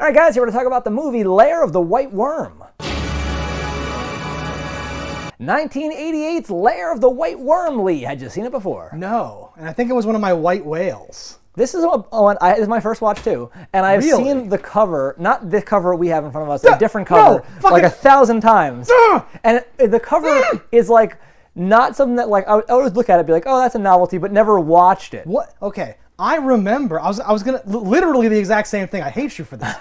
All right, guys, here we're going to talk about the movie Lair of the White Worm. 1988's Lair of the White Worm, Lee. Had you seen it before? No, and I think it was one of my white whales. This is this is my first watch too, and I've seen the cover, not the cover we have in front of us, a different cover, like 1,000 times. And the cover is like not something that like I would always look at it and be like, oh, that's a novelty, but never watched it. What? Okay, I remember. I was gonna literally the exact same thing. I hate you for this.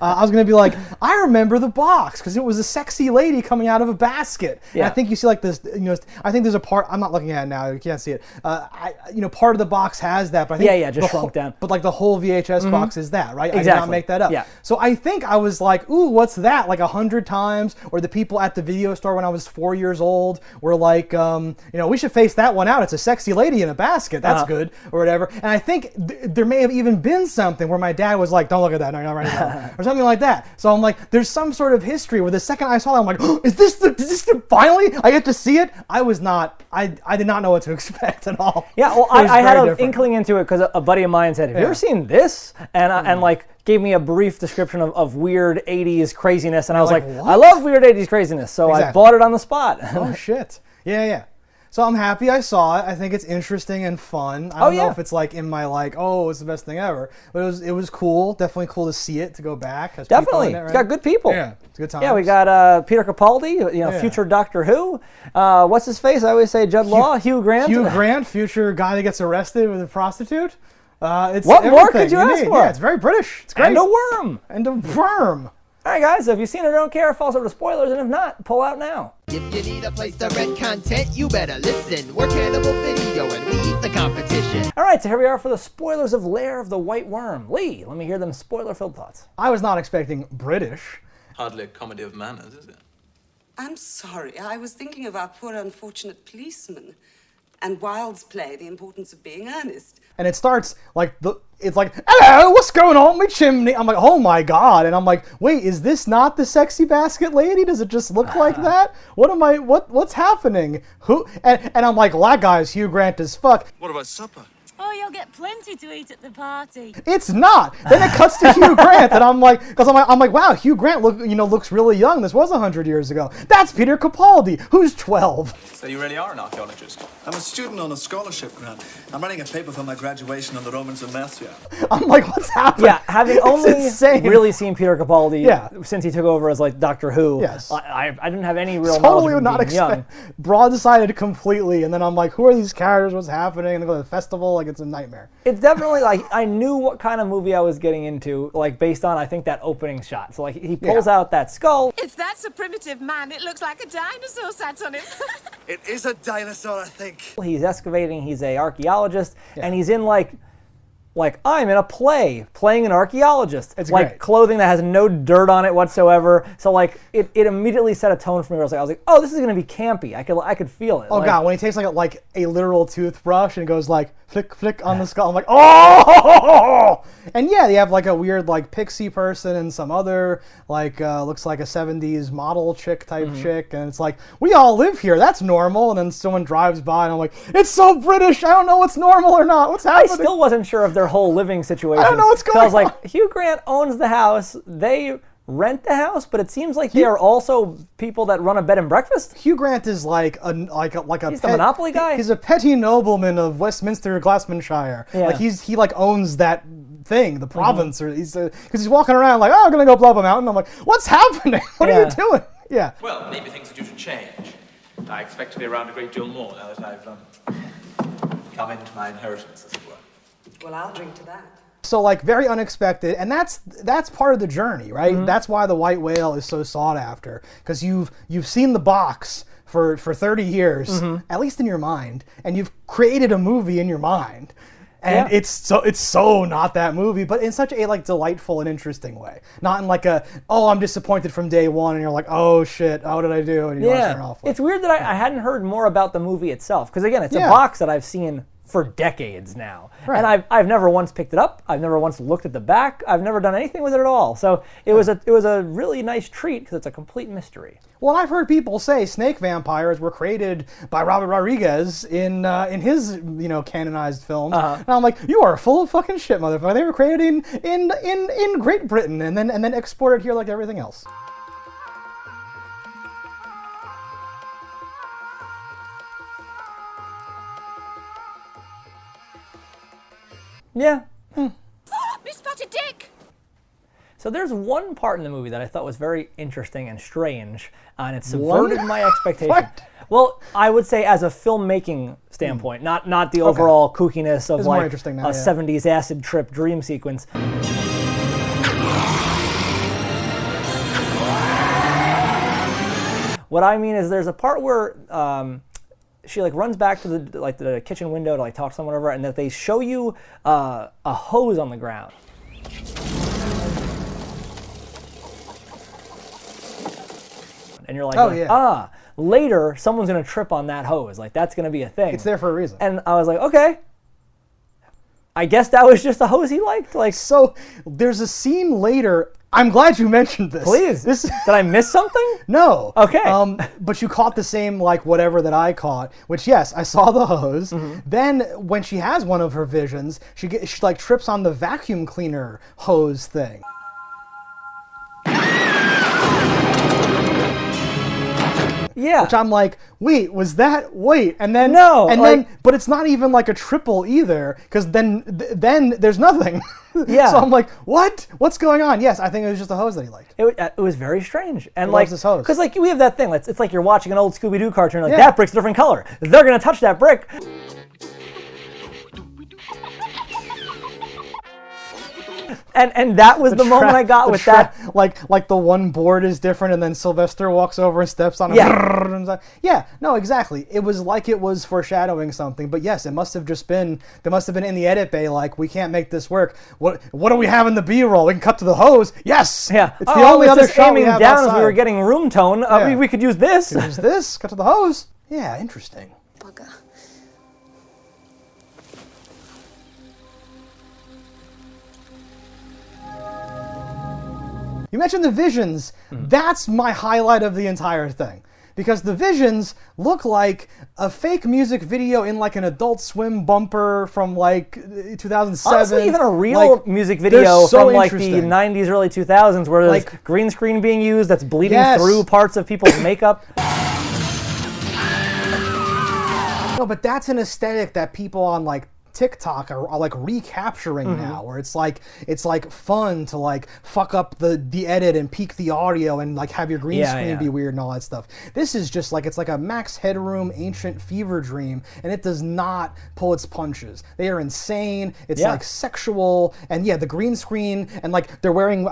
I was going to be like, I remember the box because it was a sexy lady coming out of a basket. Yeah. And I think you see like this, I think there's a part, I'm not looking at it now, you can't see it. Part of the box has that, but I think just shrunk down. But like the whole VHS box is that, right? Exactly. I did not make that up. Yeah. So I think I was like, ooh, what's that? Like 100 times, or the people at the video store when I was 4 years old were like, we should face that one out. It's a sexy lady in a basket. That's good, or whatever. And I think there may have even been something where my dad was like, don't look at that, no, you're not writing that. Or something like that. So I'm like, there's some sort of history where the second I saw that, I'm like, oh, is this finally? I get to see it? I did not know what to expect at all. Yeah, well, I had an inkling into it because a buddy of mine said, have you ever seen this? And like gave me a brief description of weird 80s craziness. And I was like, what? I love weird 80s craziness. So I bought it on the spot. Oh, shit. Yeah. So I'm happy I saw it. I think it's interesting and fun. I don't know if it's like in my like, oh, it's the best thing ever. But it was cool. Definitely cool to see it, to go back. Definitely. Right? It's got good people. Yeah, it's good times. Yeah, we got Peter Capaldi, future Doctor Who. What's his face? I always say Judd Law. Hugh Grant. Hugh Grant, future guy that gets arrested with a prostitute. It's what more could you ask for? Yeah, it's very British. It's great. And a worm. All right, guys, so if you've seen it or don't care, falls over to spoilers, and if not, pull out now. If you need a place to rent content, you better listen. We're Cannibal Video, and we eat the competition. All right, so here we are for the spoilers of Lair of the White Worm. Lee, let me hear them spoiler-filled thoughts. I was not expecting British. Hardly a comedy of manners, is it? I'm sorry. I was thinking of our poor unfortunate policeman. And Wilde's play, The Importance of Being Earnest. And it starts like it's like, hello, what's going on with chimney? I'm like, oh my god. And I'm like, wait, is this not the sexy basket lady? Does it just look like that? What's happening? Who? And I'm like, that guy's Hugh Grant as fuck. What about supper? Oh, you'll get plenty to eat at the party. It's not. Then it cuts to Hugh Grant, and I'm like, wow, Hugh Grant looks really young. This was 100 years ago. That's Peter Capaldi, who's 12. So you really are an archaeologist? I'm a student on a scholarship grant. I'm writing a paper for my graduation on the Romans and Mercia. I'm like, what's happening? Yeah, having only really seen Peter Capaldi since he took over as like Doctor Who. Yes. I didn't have any real knowledge of being young. Broadsided completely, and then I'm like, who are these characters? What's happening? And they go to the festival. Like, it's a nightmare. It's definitely like I knew what kind of movie I was getting into, like based on I think that opening shot. So like he pulls out that skull. If that's a primitive man, it looks like a dinosaur sat on him. It is a dinosaur, I think. He's excavating. He's an archaeologist, and he's in like I'm in a play playing an archaeologist. It's like great. Clothing that has no dirt on it whatsoever. So like it immediately set a tone for me. Where I was like, oh, this is gonna be campy. I could feel it. Oh god, when he takes like a literal toothbrush and goes like flick flick on the skull, I'm like, oh! And yeah, they have like a weird like pixie person and some other like looks like a 70s model chick type chick, and it's like, we all live here, that's normal. And then someone drives by and I'm like, it's so British, I don't know what's normal or not. What's happening? I still wasn't sure of their whole living situation. I don't know what's going on. I was like, Hugh Grant owns the house. They rent the house, but it seems like they are also people that run a bed and breakfast. Hugh Grant is like a He's the Monopoly guy. He's a petty nobleman of Westminster, Glastonburyshire. Yeah. Like he like owns that thing, the province, or because he's walking around like, oh, I'm gonna go blow up a mountain. I'm like, what's happening? What are you doing? Yeah. Well, maybe things are due to change. I expect to be around a great deal more now that I've come into my inheritance, as it were. Well, I'll drink to that. So like very unexpected, and that's part of the journey, right? That's why the white whale is so sought after, because you've seen the box for 30 years, at least in your mind, and you've created a movie in your mind. And it's so not that movie, but in such a like delightful and interesting way. Not in like a, oh, I'm disappointed from day one, and you're like, oh shit, what did I do? And you turn off. It's weird that I hadn't heard more about the movie itself, because again, it's a box that I've seen for decades now. Right. And I've never once picked it up. I've never once looked at the back. I've never done anything with it at all. So it was a really nice treat because it's a complete mystery. Well, I've heard people say snake vampires were created by Robert Rodriguez in his canonized films, and I'm like, you are full of fucking shit, motherfucker. They were created in Great Britain and then exported here like everything else. Yeah. Miss Spotted Dick! So there's one part in the movie that I thought was very interesting and strange, and it subverted my expectations. What? Well, I would say as a filmmaking standpoint, not the overall kookiness of It's more like interesting a now, yeah. 70s acid trip dream sequence. What I mean is there's a part where she like runs back to the kitchen window to like talk to someone over, and that they show you a hose on the ground. And you're like, later someone's gonna trip on that hose. Like that's gonna be a thing. It's there for a reason. And I was like, okay. I guess that was just a hose he liked. Like, So there's a scene later. I'm glad you mentioned this. please. Did I miss something? No. Okay. But you caught the same like whatever that I caught, which yes, I saw the hose. Then when she has one of her visions, she like trips on the vacuum cleaner hose thing. Yeah. Which I'm like, wait, and then No, and like- then, but it's not even like a triple either, because then there's nothing. Yeah. So I'm like, what? What's going on? Yes, I think it was just a hose that he liked. It was very strange. And He like, loves his hose. because like we have that thing. It's like you're watching an old Scooby-Doo cartoon. Like Yeah. that brick's a different color. They're gonna touch that brick. And that was the moment I got with that. Like the one board is different, and then Sylvester walks over and steps on it. Yeah. Yeah, no, exactly. It was like it was foreshadowing something, but yes, it must have just been. They must have been in the edit bay, like, we can't make this work. What do we have in the B-roll? We can cut to the hose. Yes. Yeah. It's the only other just shot aiming we have down outside. as we were getting room tone. Yeah. We could use this. There's this. Cut to the hose. Yeah, interesting. Bugger. You mentioned the visions. That's my highlight of the entire thing. Because the visions look like a fake music video in like an Adult Swim bumper from like 2007. Honestly, even a real Like, music they're video so from like the interesting. 90s, early 2000s where there's Like- green screen being used that's bleeding Yes. through parts of people's makeup. No, but that's an aesthetic that people on like TikTok are like recapturing now, where it's like fun to like fuck up the edit and peak the audio and like have your green screen be weird and all that stuff. This is just like, it's like a Max Headroom ancient fever dream, and it does not pull its punches. They are insane. It's like sexual, and the green screen, and like they're wearing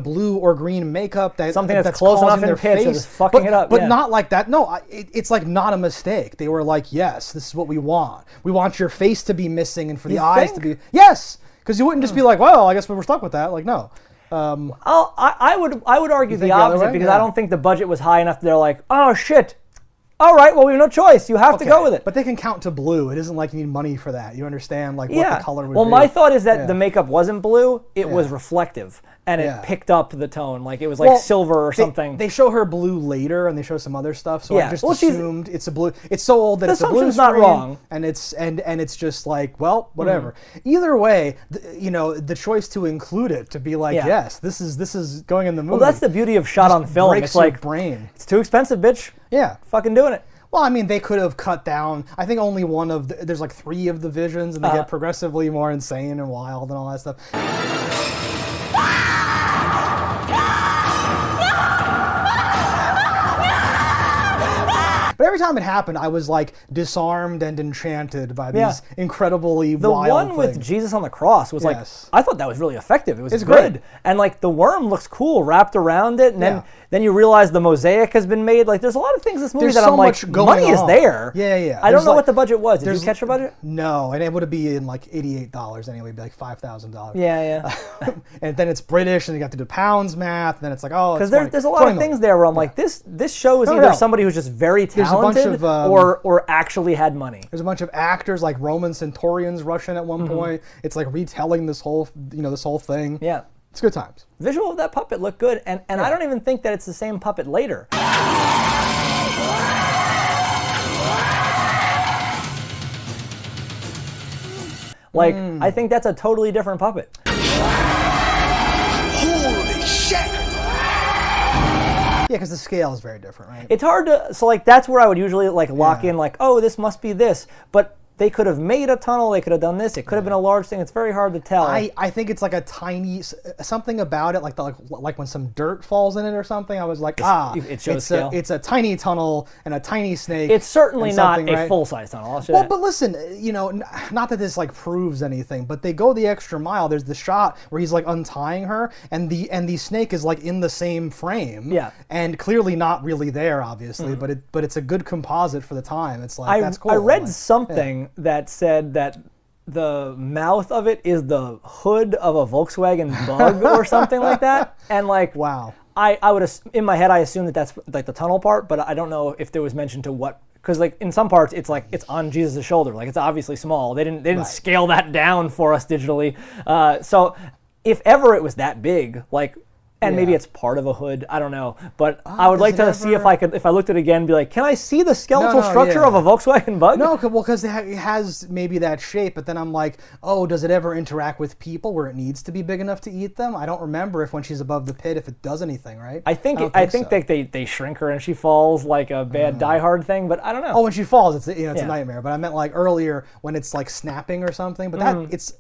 blue or green makeup Something that's causing close enough in their pitch face. that is fucking it up, But yeah. not like that. No, it's like not a mistake. They were like, yes, this is what we want. We want your face to be missing and for the You eyes to think? be because you wouldn't just be like, well, I guess we were stuck with that. Like, no. I would argue the think the other opposite way? because Yeah. I don't think the budget was high enough that they're like, oh shit. All right, well we have no choice. You have to go with it. But they can count to blue. It isn't like you need money for that. You understand like what yeah. the color would well, be. my thought is that Yeah. the makeup wasn't blue; it was Yeah. reflective, and Yeah. it picked up the tone. Like it was like Well, silver or something. They show her blue later, and they show some other stuff. So I Yeah. just Well, she's- assumed it's a blue. It's so old that The it's a blue assumption's not screen, wrong. and it's just like, well, whatever. Either way, the choice to include it, to be like, Yeah. yes, this is going in the movie. Well, that's the beauty of shot on film. breaks It's your like brain. it's too expensive, bitch. Yeah. Fucking doing it. Well, I mean, they could have cut down. I think only one of there's like 3 of the visions, and they get progressively more insane and wild and all that stuff. But every time it happened, I was like disarmed and enchanted by these incredibly The wild one things. with Jesus on the cross was Yes. like, I thought that was really effective. It was It's good. great. And like the worm looks cool wrapped around it. And Yeah. then you realize the mosaic has been made. Like there's a lot of things in this movie There's that so I'm like, much going money is on. there. Yeah, yeah. I There's don't know like- what the budget was. Did you there's- catch your budget? No, and it would be in like $88 anyway, it'd be like $5,000. Yeah. And then it's British, and you got to do pounds math, and then it's like, oh, Because it's there's a lot of 20 things there where I'm like, this show is No, either no. somebody who's just very There's talented or actually had money. There's a bunch of actors like Roman centurions Russian at one point. It's like retelling this whole thing. Yeah. It's good times. Visual of that puppet looked good, and I don't even think that it's the same puppet later. Like, I think that's a totally different puppet. Holy shit! Yeah, because the scale is very different, right? It's hard to, so like that's where I would usually like lock in like, oh, this must be this, but they could have made a tunnel, they could have done this, it could have been a large thing, it's very hard to tell. I think it's like a tiny, something about it, like when some dirt falls in it or something, I was like, it shows scale. It's a tiny tunnel and a tiny snake. It's certainly not a right? full-size tunnel, I'll show Well, you. but listen, you know, not that this like proves anything, but they go the extra mile. There's the shot where he's like untying her, and the snake is like in the same frame. Yeah. And clearly not really there, obviously, but it's a good composite for the time. It's like, that's cool. I read like, something that said that the mouth of it is the hood of a Volkswagen Bug or something like that, and like, wow. I would, in my head, I assume that that's like the tunnel part, but I don't know if there was mention to what, because like in some parts it's like it's on Jesus' shoulder, like it's obviously small. They didn't scale that down for us digitally. So if ever it was that big, like, and maybe it's part of a hood, I don't know. But I would like to see if I looked at it again, be like, can I see the skeletal structure of a Volkswagen Bug? No, well, because it has maybe that shape, but then I'm like, oh, does it ever interact with people where it needs to be big enough to eat them? I don't remember if when she's above the pit, if it does anything, right? I think they shrink her and she falls like a bad Die Hard thing, but I don't know. Oh, when she falls, it's a nightmare. But I meant like earlier when it's like snapping or something, but that it's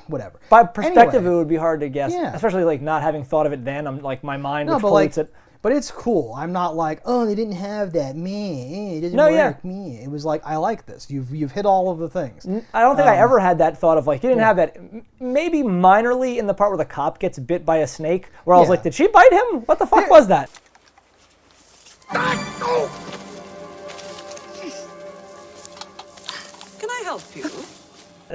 whatever. By perspective, anyway, it would be hard to guess, yeah. Especially like not having thought of it then. I'm like my mind no, explodes it. But it's cool. I'm not like, oh, they didn't have that. It didn't work. It was like, I like this. You've hit all of the things. I don't think I ever had that thought of like, you didn't have that. Maybe minorly in the part where the cop gets bit by a snake, where I was like, did she bite him? What the fuck was that? Can I help you?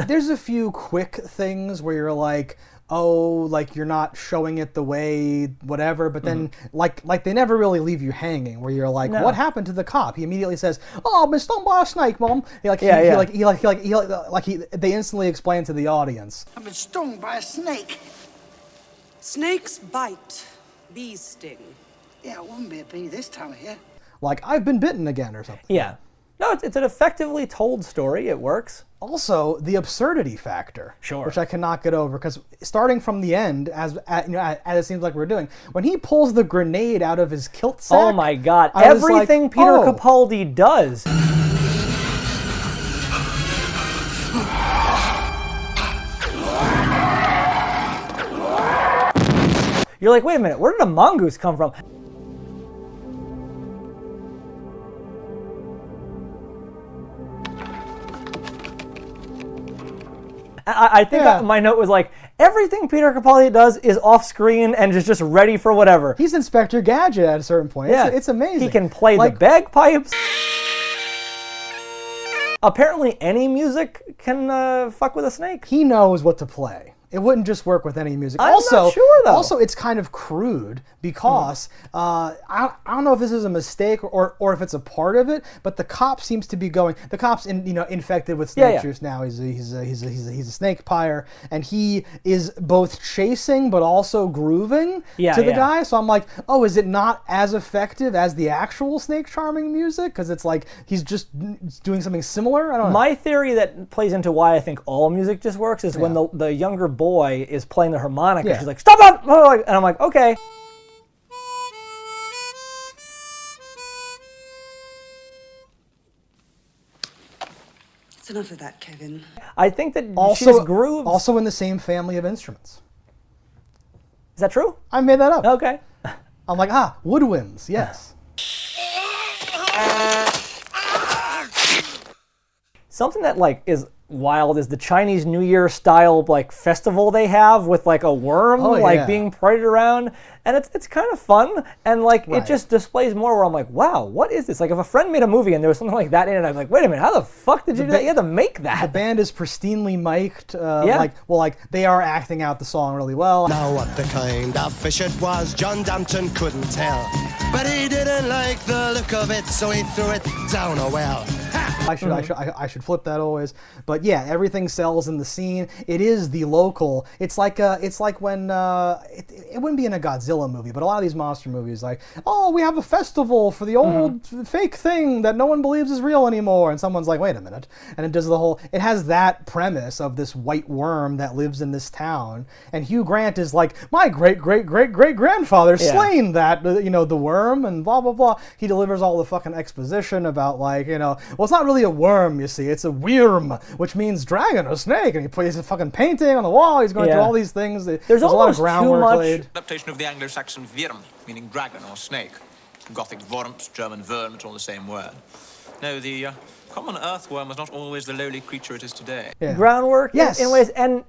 There's a few quick things where you're like, oh, like you're not showing it the way, whatever, but then like they never really leave you hanging, where you're like, what happened to the cop? He immediately says, oh, I've been stung by a snake, Mom. They instantly explain to the audience, I've been stung by a snake. Snakes bite, bees sting. Yeah, it wouldn't be a bee this time of year. Like, I've been bitten again or something. Yeah. No, it's an effectively told story. It works. Also, the absurdity factor, sure, which I cannot get over, because starting from the end, as it seems like we're doing, when he pulls the grenade out of his kilt sack, oh my God, everything like, Peter Capaldi does. You're like, wait a minute, where did a mongoose come from? I think my note was like, everything Peter Capaldi does is off screen and just ready for whatever. He's Inspector Gadget at a certain point. Yeah. It's amazing. He can play the bagpipes. Apparently any music can fuck with a snake. He knows what to play. It wouldn't just work with any music. I'm not sure, though. Also, it's kind of crude because I don't know if this is a mistake or if it's a part of it, but the cop seems to be going. The cop's infected with snake juice now. He's a snake pyre, and he is both chasing but also grooving to the guy. So I'm like, oh, is it not as effective as the actual snake charming music? Because it's like he's just doing something similar. I don't know. My theory that plays into why I think all music just works is when the younger boy is playing the harmonica. She's like, stop it! And I'm like, okay. It's enough of that, Kevin. I think that she just grooves. Also in the same family of instruments. Is that true? I made that up. Okay. I'm like, woodwinds, yes. Something that like is wild is the Chinese New Year style like festival they have with like a worm being paraded around, and it's kind of fun, and like it just displays more where I'm like, wow, what is this? Like if a friend made a movie and there was something like that in it, I'm like, wait a minute, how the fuck did you do that? You had to make that. The band is pristinely mic'd. They are acting out the song really well. Now what the kind of fish it was, John Danton couldn't tell. but he didn't like the look of it, so he threw it down a well. I should flip that always, but yeah, everything sells in the scene. It is the local. It's like when it wouldn't be in a Godzilla movie, but a lot of these monster movies, like, oh, we have a festival for the old fake thing that no one believes is real anymore, and someone's like, wait a minute, and it does the whole. It has that premise of this white worm that lives in this town, and Hugh Grant is like, my great grandfather slain that the worm, and blah blah blah. He delivers all the fucking exposition about well, it's not really a worm, you see, it's a worm, which means dragon or snake, and he plays a fucking painting on the wall. He's going through all these things. There's a lot of groundwork laid. Adaptation of the Anglo-Saxon Wyrm, meaning dragon or snake. Gothic Worms, German Wurm, it's all the same word. No, the common earthworm was not always the lowly creature it is today. Yeah. Groundwork, yes, in ways, and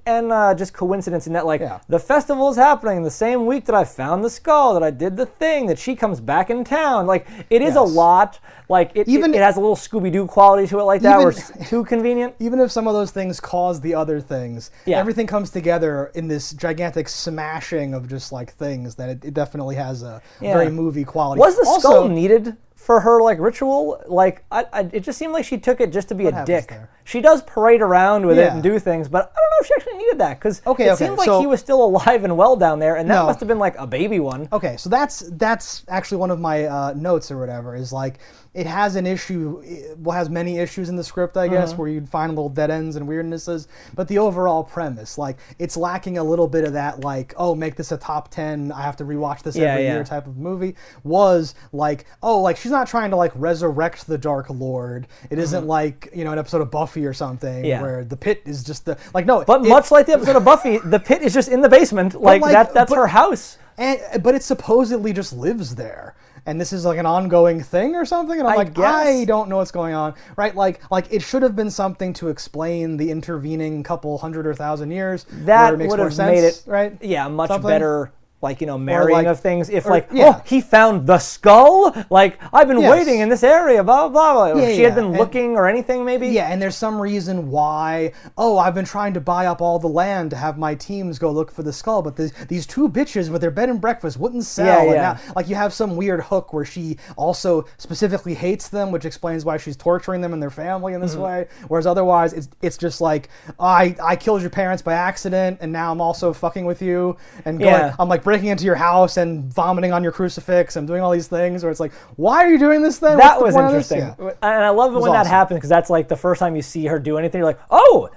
just coincidence in that, the festival is happening the same week that I found the skull, that I did the thing, that she comes back in town. Like, it is a lot. Like, it has a little Scooby-Doo quality to it, like that, where it's too convenient. Even if some of those things cause the other things, everything comes together in this gigantic smashing of just like things that it definitely has a very movie quality. Was the skull needed for her ritual? Like, it just seemed like she took it just to be a dick. There? She does parade around with it and do things, but I don't know if she actually needed that, because it seemed like he was still alive and well down there, and that must have been like a baby one. Okay, so that's actually one of my notes or whatever, is like, it has an issue, has many issues in the script, I guess, where you'd find little dead ends and weirdnesses, but the overall premise, like, it's lacking a little bit of that, like, oh, make this a top 10, I have to rewatch this every year type of movie, was like, oh, like, she's not trying to, like, resurrect the Dark Lord. It isn't like, an episode of Buffy or something, where the pit is just the, like, no. But much like the episode of Buffy, the pit is just in the basement, that's her house. But it supposedly just lives there. And this is like an ongoing thing or something, and I don't know what's going on, right? Like it should have been something to explain the intervening couple hundred or thousand years. That would have made it, right? Yeah, much better. Marrying of things. If oh, he found the skull. Like, I've been waiting in this area. Blah blah blah. If she had been looking or anything, maybe. Yeah, and there's some reason why. Oh, I've been trying to buy up all the land to have my teams go look for the skull, but these two bitches with their bed and breakfast wouldn't sell. And now, like, you have some weird hook where she also specifically hates them, which explains why she's torturing them and their family in this way. Whereas otherwise, it's just like, I killed your parents by accident, and now I'm also fucking with you, and going, I'm like breaking into your house and vomiting on your crucifix and doing all these things where it's like, why are you doing this thing? That was interesting. And I love it when that happens, because that's like the first time you see her do anything. You're like,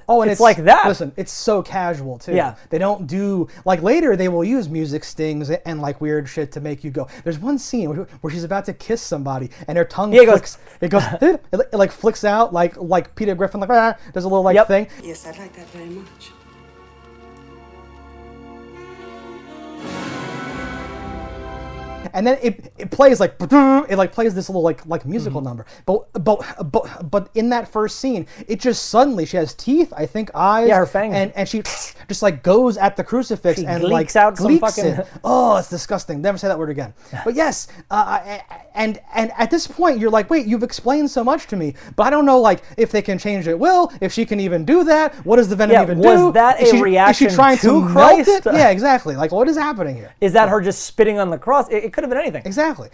and it's like that. Listen, it's so casual too. Yeah. They don't do, like, later they will use music stings and like weird shit to make you go. There's one scene where she's about to kiss somebody and her tongue flicks. It like flicks out like Peter Griffin, like, does a little thing. Yes, I'd like that very much. And then it plays like, it like plays this little like musical number, but in that first scene, it just suddenly, she has teeth, I think eyes, her fangs, and she just like goes at the crucifix and leaks out some fucking. It. Oh, it's disgusting. Never say that word again. But yes, and at this point, you're like, wait, you've explained so much to me, but I don't know, like, if they can change it. If she can even do that, what does the venom even do? Was that a reaction is she trying to Christ? Melt it? Yeah, exactly. Like, what is happening here? Is that her just spitting on the cross? It could have been anything. Exactly.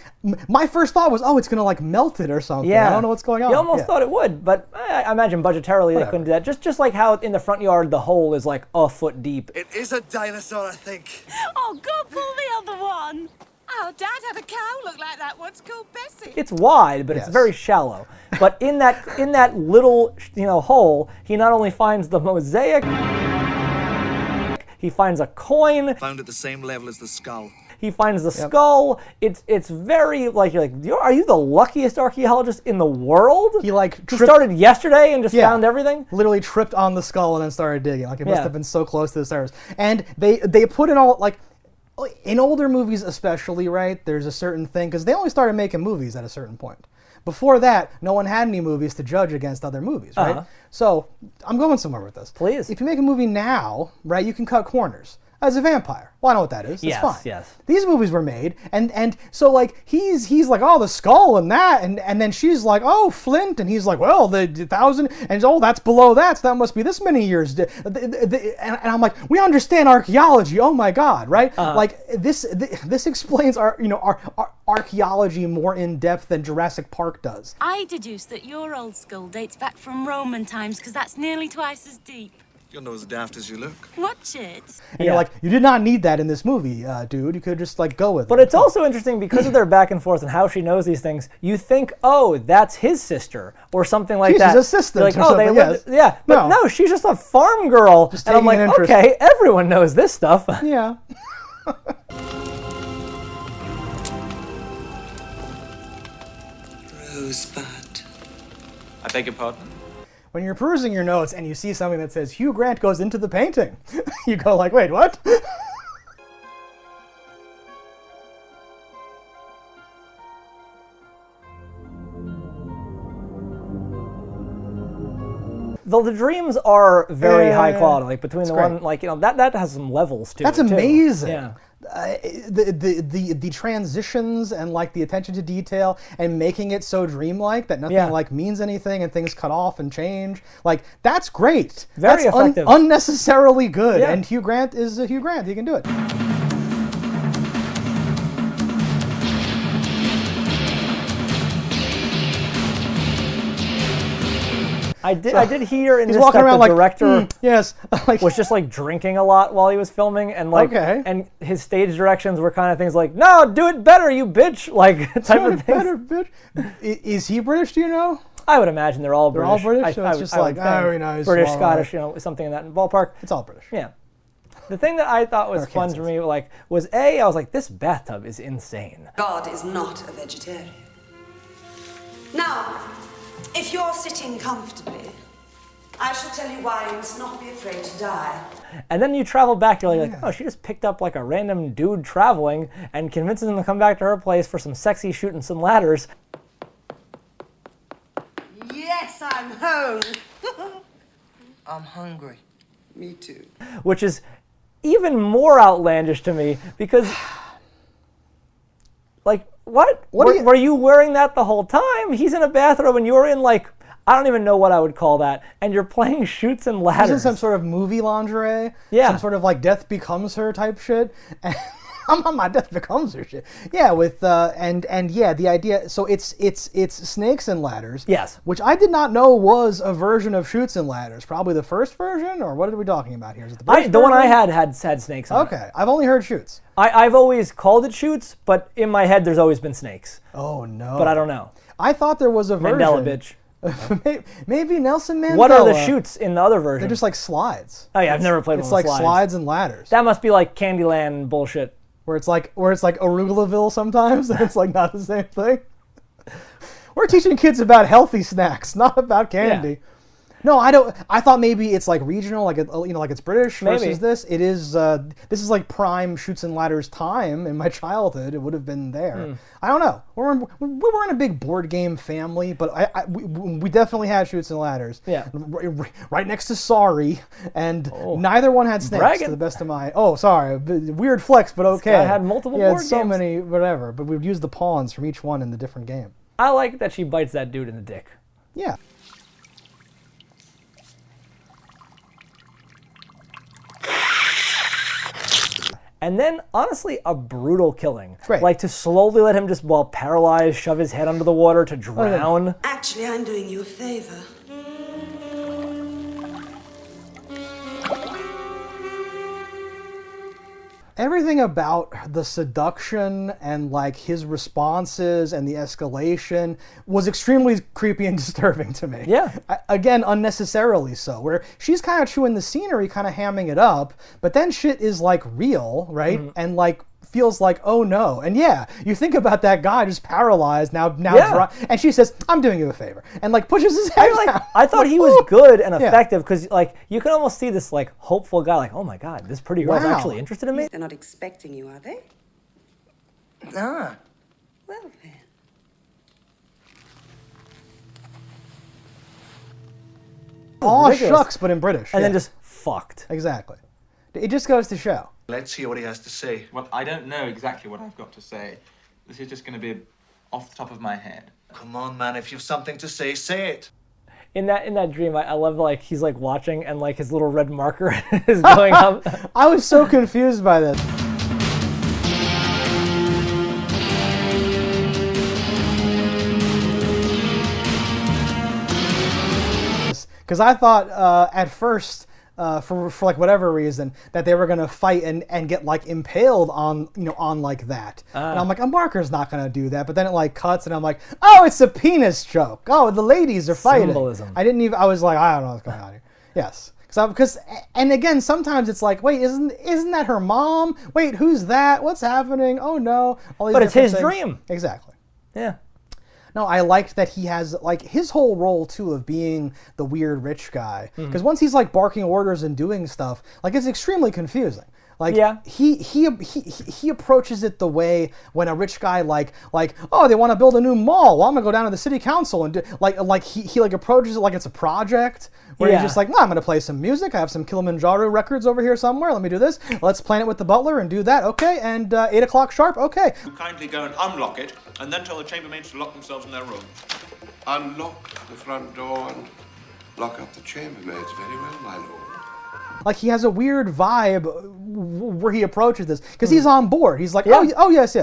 My first thought was, it's gonna like melt it or something. I don't know what's going on. You almost thought it would, but I imagine budgetarily they couldn't do that. Just like how in the front yard the hole is like a foot deep. It is a dinosaur, I think. Oh, go pull the other one. Oh, Dad had a cow look like that once called Bessie. It's wide, but it's very shallow. But in that little hole, he not only finds the mosaic, he finds a coin. Found at the same level as the skull. He finds the skull. It's very like, you're like, are you the luckiest archaeologist in the world? He started yesterday and just found everything. Literally tripped on the skull and then started digging. Like, it must have been so close to the surface. And they put in all, like, in older movies especially, right? There's a certain thing, because they only started making movies at a certain point. Before that, no one had any movies to judge against other movies, right? So I'm going somewhere with this. Please. If you make a movie now, right, you can cut corners. as a vampire. Well, I know what that is. That's Yes, fine. yes. These movies were made, and so like he's like, oh, the skull and that, and then she's like, oh, flint, and he's like, well, the 1,000, and oh, that's below that, so that must be this many years. And I'm like, we understand archaeology. Oh my God, right? Like this explains our archaeology more in depth than Jurassic Park does. I deduce that your old skull dates back from Roman times because that's nearly twice as deep. You're not as daft as you look. Watch it. And you're like, you did not need that in this movie, dude. You could just like go with it. But it's also interesting because of their back and forth and how she knows these things. You think, oh, that's his sister or something like that. She's his assistant. Like, or oh, they something, lived, yes. yeah. But no, she's just a farm girl. Just and I'm like, taking an interest. okay, everyone knows this stuff. Yeah. Rosebud. I beg your pardon? When you're perusing your notes and you see something that says Hugh Grant goes into the painting, you go like, wait, what? Though the dreams are very Yeah, high yeah. quality. Like between It's the great. one, like that has some levels to That's it. too. amazing. Yeah. The transitions and like the attention to detail and making it so dreamlike that nothing Yeah. like means anything and things cut off and change. Like that's great. Very that's effective. Unnecessarily good. Yeah. And Hugh Grant is Hugh Grant. He can do it. I did hear in He's this walking that around the like, director yes, like, was just like drinking a lot while he was filming, and like, Okay. and his stage directions were kind of things like, "No, do it better, you bitch!" Like type of things. better, bitch. Is he British? Do you know? I would imagine they're all British. all British? I, So I it's would- just I would like, think. oh, nice, British, all Scottish, something in that ballpark. It's all British. Yeah. The thing that I thought was fun to me, like, was I was like, this bathtub is insane. God is not a vegetarian. Now, if you're sitting comfortably, I shall tell you why you must not be afraid to die. And then you travel back, you're like, oh, she just picked up like a random dude traveling and convinces him to come back to her place for some sexy shooting some ladders. Yes, I'm home. I'm hungry. Me too. Which is even more outlandish to me because, like, what? Were you wearing that the whole time? He's in a bathrobe and you're in, like, I don't even know what I would call that, and you're playing shoots and ladders. He's in some sort of movie lingerie. Yeah. Some sort of like Death Becomes Her type shit. And I'm on my Death Becomes Her shit. Yeah, with and yeah, the idea. So it's snakes and ladders. Yes. Which I did not know was a version of Shoots and Ladders. Probably the first version, or what are we talking about here? Is it the British The one I version? had snakes in it. Okay, I've only heard Shoots. I've always called it shoots, but in my head there's always been snakes. Oh no. But I don't know. I thought there was a version. Mandela, bitch. Maybe Nelson Mandela. What are the shoots in the other version? They're just like slides. Oh yeah, I've never played one It's with like slides and ladders. That must be like Candyland bullshit. Where it's like Arugulaville sometimes, and it's like not the same thing. We're teaching kids about healthy snacks, not about candy. Yeah. No, I don't. I thought maybe it's like regional, like like it's British Maybe. versus this. It is. This is like prime Shoots and Ladders time in my childhood. It would have been there. I don't know. We weren't a big board game family, but we definitely had Shoots and Ladders. Yeah. Right next to Sorry, and neither one had snakes. Bragging. To the best of my. Oh, sorry. Weird flex, but okay. guy had multiple board so games. many, whatever. But we would use the pawns from each one in the different game. I like that she bites that dude in the dick. Yeah. And then, honestly, a brutal killing. Right. Like to slowly let him just, paralyzed, shove his head under the water to drown. Actually, I'm doing you a favor. Everything about the seduction and like his responses and the escalation was extremely creepy and disturbing to me. Yeah. Again, unnecessarily so. Where she's kind of chewing the scenery, kind of hamming it up, but then shit is like real, right? And like feels like, oh no. And yeah, you think about that guy just paralyzed now Yeah. and she says, I'm doing you a favor, and like pushes his head down. I thought he was good and effective because, like, you can almost see this, like, hopeful guy, like, oh my god, this pretty girl's Wow. actually interested in me. They're not expecting you, are they? Nah. Well then. Aw ridiculous. shucks, but in British. And then yeah. just fucked. Exactly. It just goes to show. Let's hear what he has to say. Well, I don't know exactly what I've got to say. This is just going to be off the top of my head. Come on, man, if you've something to say it. In that dream, I love like he's like watching and like his little red marker is going up. I was so confused by this. Because I thought at first, for like whatever reason, that they were gonna fight and get like impaled on like that. And I'm like, a marker's not gonna do that. But then it like cuts, and I'm like, oh, it's a penis joke. Oh, the ladies are fighting. Symbolism. I didn't even. I was like, I don't know what's going on here. Yes. Because and again, sometimes it's like, wait, isn't that her mom? Wait, who's that? What's happening? Oh no! All these But it's his things. dream. Exactly. Yeah. No, I liked that he has like his whole role too of being the weird rich guy. Because once he's like barking orders and doing stuff, like it's extremely confusing. Like he approaches it the way when a rich guy like oh, they want to build a new mall. Well, I'm gonna go down to the city council and do, like he like approaches it like it's a project where he's just like, no, I'm gonna play some music. I have some Kilimanjaro records over here somewhere. Let me do this. Let's plan it with the butler and do that. Okay, and 8 o'clock sharp. Okay. You kindly go and unlock it, and then tell the chambermaids to lock themselves in their room. Unlock the front door and lock up the chambermaids. Very well, my lord. Like he has a weird vibe where he approaches this because he's on board. He's like, oh yes,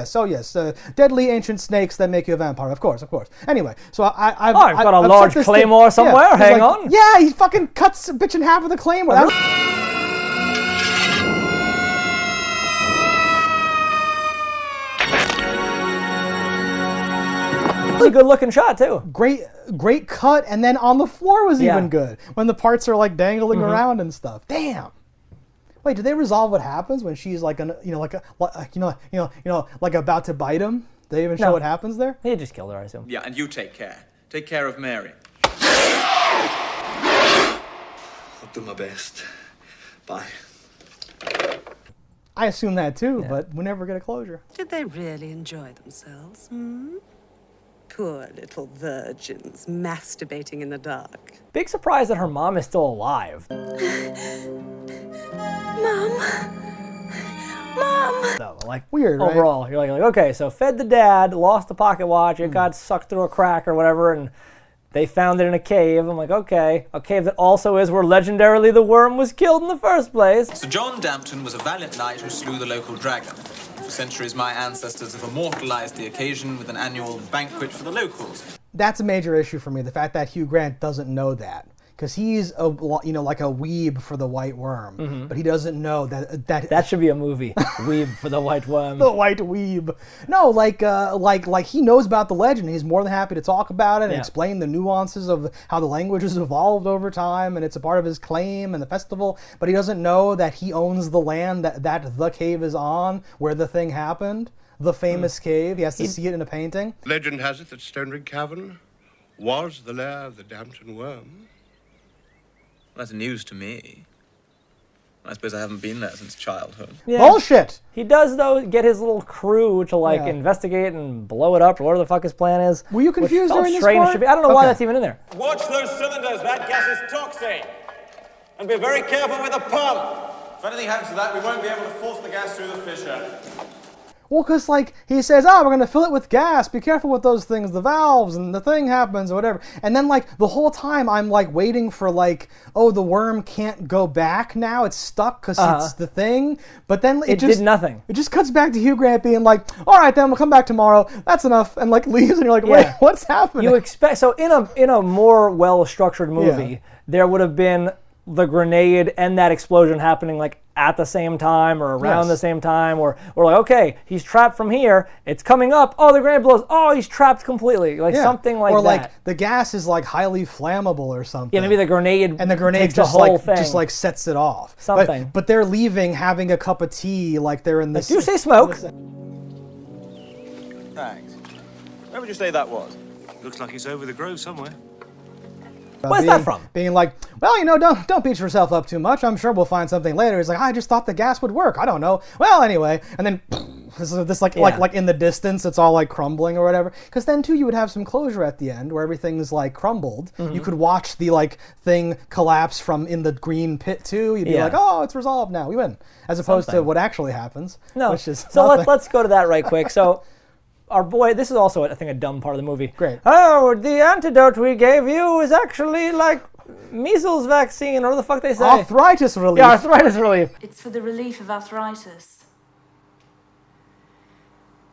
deadly ancient snakes that make you a vampire. Of course. Anyway, so I've got a large claymore somewhere. Yeah, hang on. Yeah, he fucking cuts a bitch in half with a claymore. A good looking shot too. Great cut, and then on the floor was even good when the parts are like dangling around and stuff. Damn. Wait, did they resolve what happens when she's like like about to bite him? Did they even show what happens there? He just killed her, I assume. Yeah, and you take care. Take care of Mary. I'll do my best. Bye. I assume that too, but we never get a closure. Did they really enjoy themselves? Poor little virgins masturbating in the dark. Big surprise that her mom is still alive. Mom! No, like weird, right? Overall, you're like, okay, so fed the dad, lost the pocket watch, it got sucked through a crack or whatever, and they found it in a cave. I'm like, okay, a cave that also is where legendarily the worm was killed in the first place. Sir John Dampton was a valiant knight who slew the local dragon. For centuries, my ancestors have immortalized the occasion with an annual banquet for the locals. That's a major issue for me, the fact that Hugh Grant doesn't know that. Because he's like a weeb for the white worm, but he doesn't know that should be a movie. Weeb for the white worm. The white weeb. No, like he knows about the legend. He's more than happy to talk about it and explain the nuances of how the language has evolved over time, and it's a part of his claim and the festival. But he doesn't know that he owns the land that the cave is on, where the thing happened, the famous cave. He has to see it in a painting. Legend has it that Stonerig Cavern was the lair of the Dampton worm. Well, that's news to me. I suppose I haven't been there since childhood. Yeah. Bullshit! He does, though, get his little crew to, investigate and blow it up, or whatever the fuck his plan is. Were you confused during this part? I don't know why that's even in there. Watch those cylinders, that gas is toxic. And be very careful with the pump. If anything happens to that, we won't be able to force the gas through the fissure. Well, because, he says, we're going to fill it with gas. Be careful with those things, the valves, and the thing happens, or whatever. And then, the whole time, I'm, waiting for, the worm can't go back now. It's stuck because it's the thing. But then it just... did nothing. It just cuts back to Hugh Grant being like, all right, then, we'll come back tomorrow. That's enough. And, leaves, and you're like, wait, what's happening? You expect... So, in a more well-structured movie, there would have been the grenade and that explosion happening, at the same time or around the same time, or okay, he's trapped from here, it's coming up, the grenade blows, he's trapped completely, something like that. Or the gas is highly flammable or something. Yeah, maybe the grenade takes just the whole thing. Just sets it off. Something. But they're leaving, having a cup of tea, they're in this. Do you say smoke? Thanks. Where would you say that was? Looks like it's over the grove somewhere. Where's that from? Being don't beat yourself up too much. I'm sure we'll find something later. He's like, I just thought the gas would work. I don't know. Well, anyway. And then This like in the distance, it's all like crumbling or whatever. Because then too, you would have some closure at the end where everything's like crumbled. You could watch the like thing collapse from in the green pit too. You'd be like, oh, it's resolved now. We win. As opposed to what actually happens. No. Which is so let's go to that right quick. So. Our boy, this is also, I think, a dumb part of the movie. Great. Oh, the antidote we gave you is actually like measles vaccine, or what the fuck they say. Arthritis relief. Yeah, arthritis relief. It's for the relief of arthritis.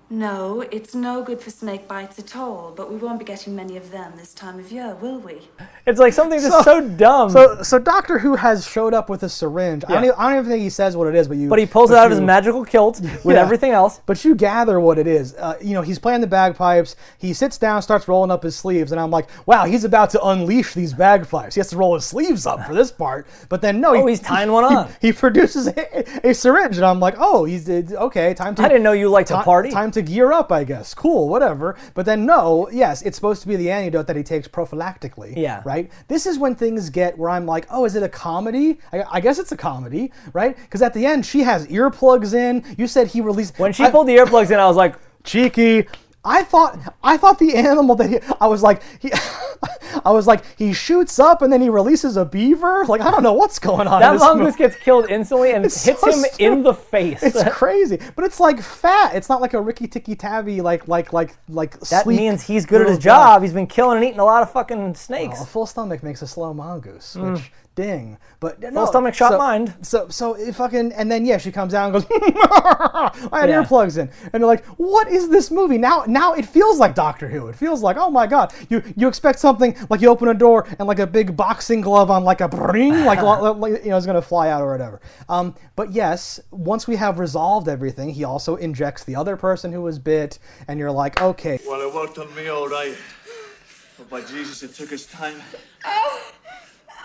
No, it's no good for snake bites at all, but we won't be getting many of them this time of year, will we? It's like something just so dumb. So Doctor Who has showed up with a syringe. I don't even think he says what it is, but he pulls it out of his magical kilt with everything else. But you gather what it is. He's playing the bagpipes. He sits down, starts rolling up his sleeves, and I'm like, wow, he's about to unleash these bagpipes. He has to roll his sleeves up for this part. But then no, he's tying one on. He produces a syringe, and I'm like, oh, he's okay. Time to. I didn't know you liked to party. Time to gear up, I guess. Cool, whatever. But then no, yes, it's supposed to be the antidote that he takes prophylactically. Yeah. Right? This is when things get where I'm like, oh, is it a comedy? I guess it's a comedy, right? Because at the end, she has earplugs in. You said he released... When she pulled the earplugs in, I was like... Cheeky. I thought the animal that I was like, he shoots up and then he releases a beaver. Like, I don't know what's going on. That mongoose gets killed instantly and hits him in the face. It's crazy, but it's like fat. It's not like a Ricky Tikki Tavi like. That means he's good at his job. He's been killing and eating a lot of fucking snakes. A full stomach makes a slow mongoose, which. Ding, but full stomach shot mind. So it fucking, and then she comes out and goes, I had earplugs in, and you're like, what is this movie? Now it feels like Doctor Who. It feels like, oh my god, you expect something like you open a door and like a big boxing glove on like a bring, like it's gonna fly out or whatever. But yes, once we have resolved everything, he also injects the other person who was bit, and you're like, okay. Well, it worked on me all right, but by Jesus, it took its time.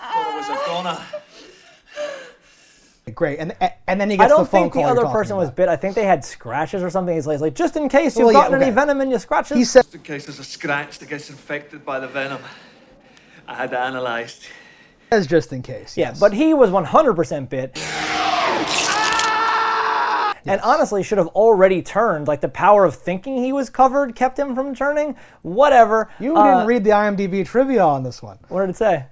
Thought it was a goner. Great, and then he gets the phone call. I don't think the other person was bit. I think they had scratches or something. He's like, just in case you've gotten any venom in your scratches. He said, just in case there's a scratch that gets infected by the venom. I had that analyzed. As just in case. Yeah, but he was 100% bit. And honestly, should have already turned. Like, the power of thinking he was covered kept him from turning. Whatever. You didn't read the IMDb trivia on this one. What did it say?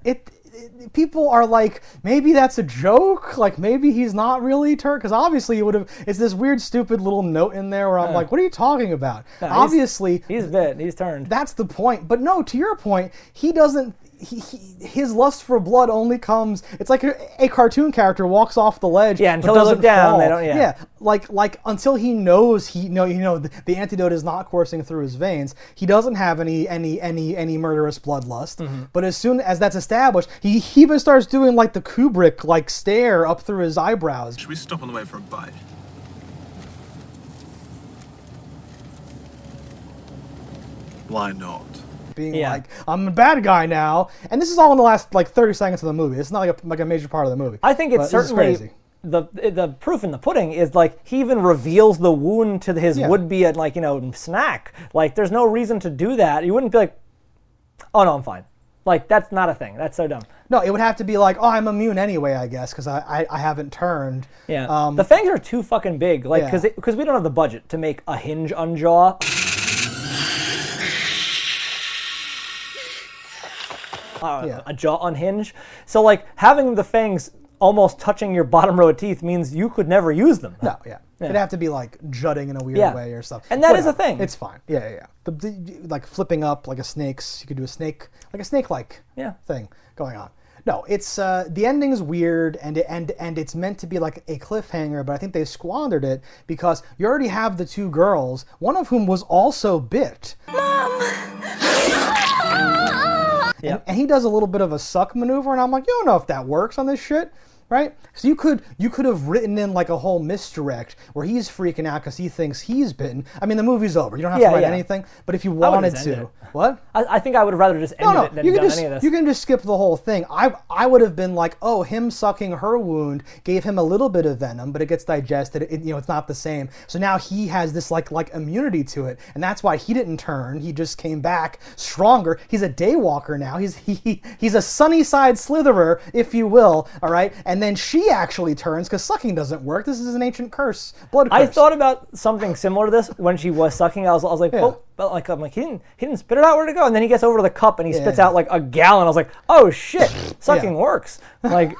People are like, maybe that's a joke. Like, maybe he's not really turned. Because obviously, it's this weird, stupid little note in there where I'm like, what are you talking about? No, obviously. He's bit. He's turned. That's the point. But no, to your point, he doesn't... his lust for blood only comes. It's like a cartoon character walks off the ledge. Yeah, until they look down, they don't. Yeah, like until he knows the antidote is not coursing through his veins. He doesn't have any murderous bloodlust. Mm-hmm. But as soon as that's established, he even starts doing like the Kubrick like stare up through his eyebrows. Should we stop on the way for a bite? Why not? Being like, I'm a bad guy now, and this is all in the last like 30 seconds of the movie. It's not like a major part of the movie. I think it's certainly the proof in the pudding is like he even reveals the wound to his would-be snack. Like, there's no reason to do that. You wouldn't be like, oh no, I'm fine. Like, that's not a thing. That's so dumb. No, it would have to be like, oh, I'm immune anyway, I guess, because I haven't turned. Yeah. The fangs are too fucking big. Like, because we don't have the budget to make a hinge on jaw. A jaw unhinged. So like having the fangs almost touching your bottom row of teeth means you could never use them. No, it'd have to be like jutting in a weird way or something. And that is a thing. It's fine. Yeah. Like flipping up like a snake's. You could do a snake, like a snake-like thing going on. No, it's the ending's weird and it's meant to be like a cliffhanger, but I think they squandered it because you already have the two girls, one of whom was also bit. Mom. And he does a little bit of a suck maneuver, and I'm like, you don't know if that works on this shit, right? So you could have written in like a whole misdirect where he's freaking out because he thinks he's bitten. I mean, the movie's over. You don't have to write anything, but if you wanted to, what? I think I would have rather just ended it than done any of this. You can just skip the whole thing. I would have been like, oh, him sucking her wound gave him a little bit of venom, but it gets digested. It's not the same. So now he has this like immunity to it, and that's why he didn't turn. He just came back stronger. He's a daywalker now. He's a sunny side slitherer, if you will. All right, and And then she actually turns because sucking doesn't work. This is an ancient curse, blood curse. I thought about something similar to this when she was sucking. I was like, oh, but like I'm like he didn't spit it out. Where'd it go? And then he gets over to the cup and he spits out like a gallon. I was like, oh shit, sucking works. Like.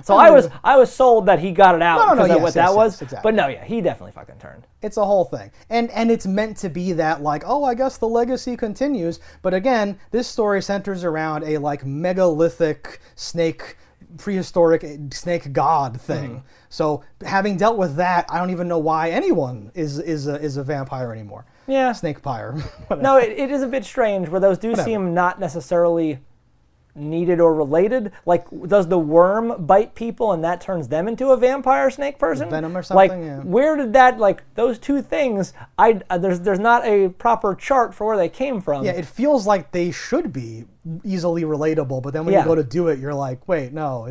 So I was sold that he got it out because of what that was. Exactly. But no, yeah, he definitely fucking turned. It's a whole thing. And it's meant to be that like, oh, I guess the legacy continues. But again, this story centers around a like megalithic snake, prehistoric snake god thing. So having dealt with that, I don't even know why anyone is a vampire anymore. Yeah. Snake-pyre. No, it is a bit strange where those do seem not necessarily needed or related. Like, does the worm bite people and that turns them into a vampire snake person? Venom or something? Like, where did that, like, those two things, there's not a proper chart for where they came from. Yeah, it feels like they should be easily relatable, but then when you go to do it, you're like, wait, no,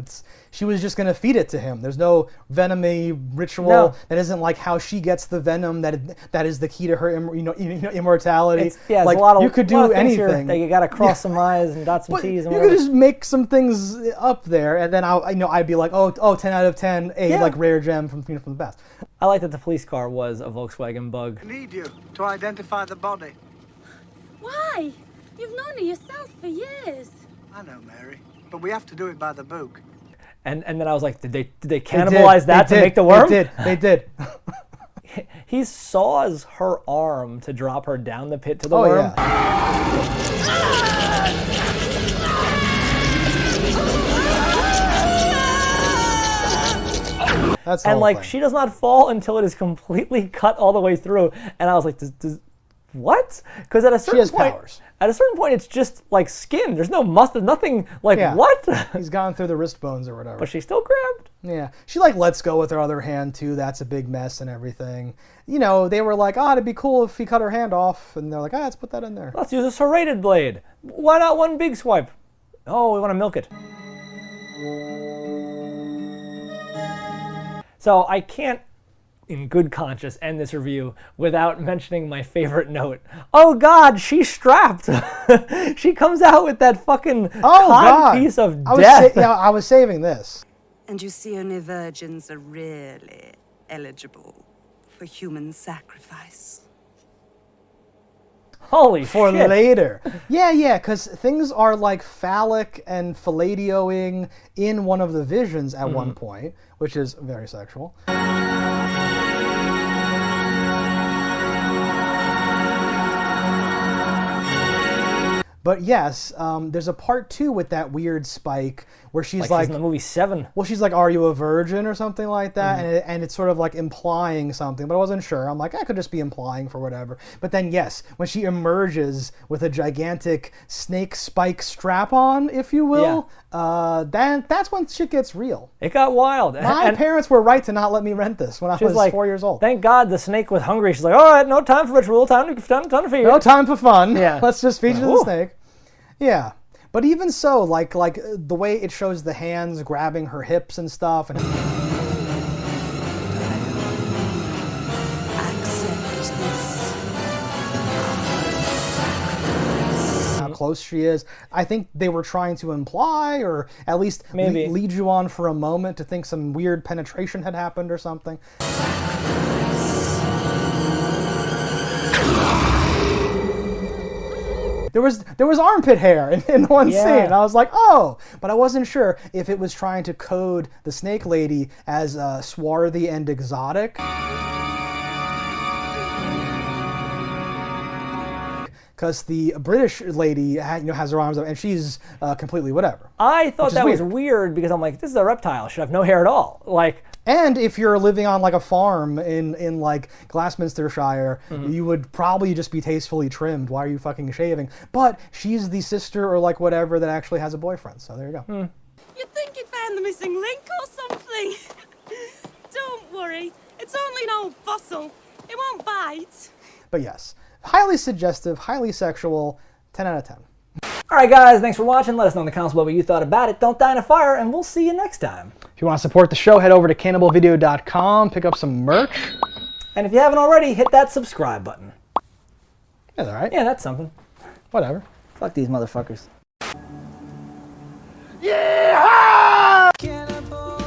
she was just going to feed it to him. There's no venomy ritual. That isn't like how she gets the venom that is the key to her immortality. It's like, a lot of, you could do anything. That you got to cross some I's and dot some T's. And you could just make some things up there, and then I'd be like, oh, 10 out of 10, like rare gem from the past. I like that the police car was a Volkswagen Bug. I need you to identify the body. Why? You've known her yourself for years. I know, Mary, but we have to do it by the book. And then I was like, did they cannibalize that to make the worm? They did. He saws her arm to drop her down the pit to the worm. Yeah. That's and like she does not fall until it is completely cut all the way through. And I was like, what? Because at a certain point, it's just like skin. There's no muscle, nothing. Like what? He's gone through the wrist bones or whatever. But she still grabbed. Yeah, she like lets go with her other hand too. That's a big mess and everything. You know, they were like, it'd be cool if he cut her hand off, and they're like, let's put that in there. Let's use a serrated blade. Why not one big swipe? Oh, we want to milk it. So I can't, in good conscience, end this review without mentioning my favorite note. Oh God, she's strapped. She comes out with that fucking cod piece of death. I was saving this. And you see only virgins are really eligible for human sacrifice. Holy shit. For later. Yeah, because things are like phallic and fellatioing in one of the visions at one point, which is very sexual. But yes, there's a part 2 with that weird Spike where she's like she's in the movie 7. Well, she's like, "Are you a virgin?" or something like that, and it's sort of like implying something, but I wasn't sure. I'm like, I could just be implying for whatever. But then yes, when she emerges with a gigantic snake spike strap-on, if you will, that's when shit gets real. It got wild. My parents were right to not let me rent this when I was 4 years old. Thank God the snake was hungry. She's like, all right, no time for ritual, time to feed. No time for fun. Yeah. Let's just feed you to the snake. Yeah. But even so, like the way it shows the hands grabbing her hips and stuff, and how close she is, I think they were trying to imply, or at least maybe lead you on for a moment to think some weird penetration had happened or something. There was armpit hair in one scene. I was like, oh, but I wasn't sure if it was trying to code the snake lady as swarthy and exotic. Because the British lady has her arms up and she's completely whatever. I thought that was weird because I'm like, this is a reptile. Should have no hair at all. Like. And if you're living on like a farm in like Glasminstershire, you would probably just be tastefully trimmed. Why are you fucking shaving? But she's the sister or like whatever that actually has a boyfriend. So there you go. You'd think you'd found the missing link or something. Don't worry. It's only an old fossil. It won't bite. But yes, highly suggestive, highly sexual, 10 out of 10. Alright guys, thanks for watching. Let us know in the comments what you thought about it. Don't die in a fire, and we'll see you next time. If you want to support the show, head over to cannibalvideo.com, pick up some merch. And if you haven't already, hit that subscribe button. That's alright. Yeah, that's something. Whatever. Fuck these motherfuckers. Yeah! Cannibal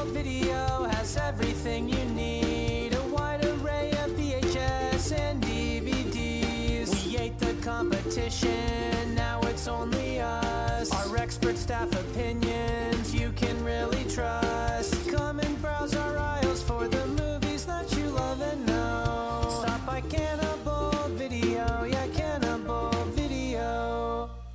expert staff opinions you can really trust.